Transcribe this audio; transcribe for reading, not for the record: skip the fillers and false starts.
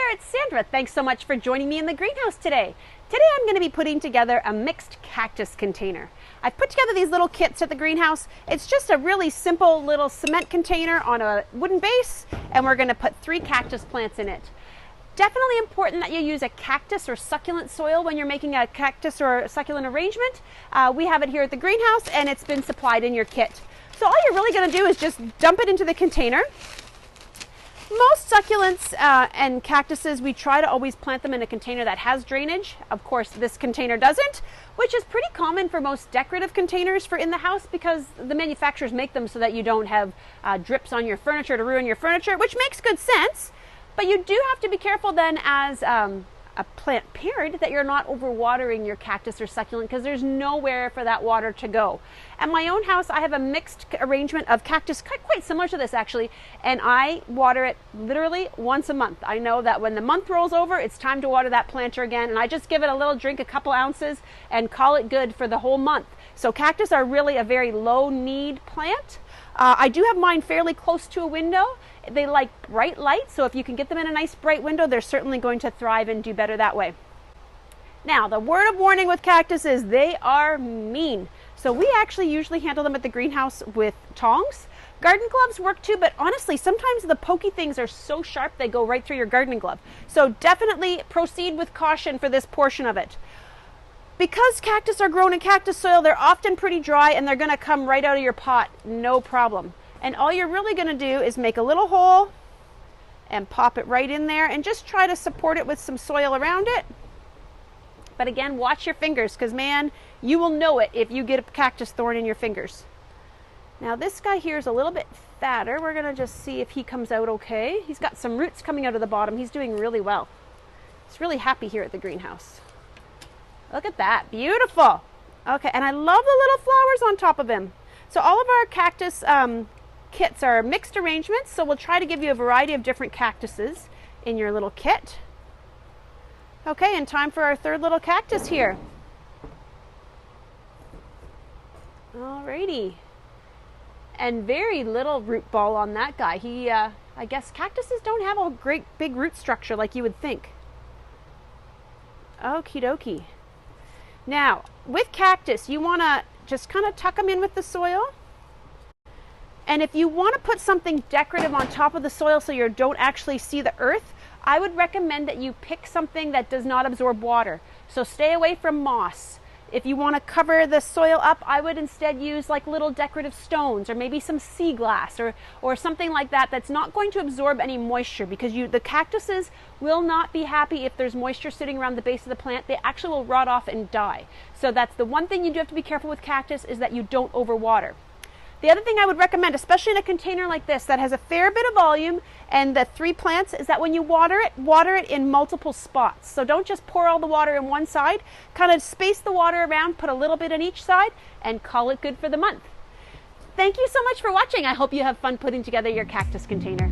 there, it's Sandra. Thanks so much for joining me in the greenhouse today. Today I'm going to be putting together a mixed cactus container. I've put together these little kits at the greenhouse. It's just a really simple little cement container on a wooden base, and we're going to put 3 cactus plants in it. Definitely important that you use a cactus or succulent soil when you're making a cactus or succulent arrangement. We have it here at the greenhouse and it's been supplied in your kit. So all you're really going to do is just dump it into the container. Most succulents and cactuses, we try to always plant them in a container that has drainage. Of course, this container doesn't, which is pretty common for most decorative containers for in the house because the manufacturers make them so that you don't have drips on your furniture to ruin your furniture, which makes good sense. But you do have to be careful then as a plant parent that you're not overwatering your cactus or succulent because there's nowhere for that water to go. At my own house, I have a mixed arrangement of cactus, quite similar to this actually, and I water it literally once a month. I know that when the month rolls over, it's time to water that planter again, and I just give it a little drink, a couple ounces, and call it good for the whole month. So cactus are really a very low need plant. I do have mine fairly close to a window. They like bright light, so if you can get them in a nice bright window, they're certainly going to thrive and do better that way. Now, the word of warning with cactus is they are mean. So we actually usually handle them at the greenhouse with tongs. Garden gloves work too, but honestly, sometimes the pokey things are so sharp they go right through your gardening glove. So definitely proceed with caution for this portion of it. Because cactus are grown in cactus soil, they're often pretty dry and they're going to come right out of your pot, no problem. And all you're really going to do is make a little hole and pop it right in there and just try to support it with some soil around it. But again, watch your fingers because man, you will know it if you get a cactus thorn in your fingers. Now this guy here is a little bit fatter. We're going to just see if he comes out okay. He's got some roots coming out of the bottom. He's doing really well. He's really happy here at the greenhouse. Look at that, beautiful. Okay, and I love the little flowers on top of him. So all of our cactus kits are mixed arrangements, so we'll try to give you a variety of different cactuses in your little kit. Okay, and time for our third little cactus here. Alrighty. And very little root ball on that guy. He, I guess cactuses don't have a great big root structure like you would think. Okie dokie. Now, with cactus, you want to just kind of tuck them in with the soil. And if you want to put something decorative on top of the soil so you don't actually see the earth, I would recommend that you pick something that does not absorb water. So stay away from moss. If you want to cover the soil up, I would instead use like little decorative stones or maybe some sea glass or something like that that's not going to absorb any moisture because the cactuses will not be happy if there's moisture sitting around the base of the plant. They actually will rot off and die. So that's the one thing you do have to be careful with cactus is that you don't overwater. The other thing I would recommend, especially in a container like this that has a fair bit of volume and the 3 plants, is that when you water it in multiple spots. So don't just pour all the water in one side, kind of space the water around, put a little bit on each side, and call it good for the month. Thank you so much for watching. I hope you have fun putting together your cactus container.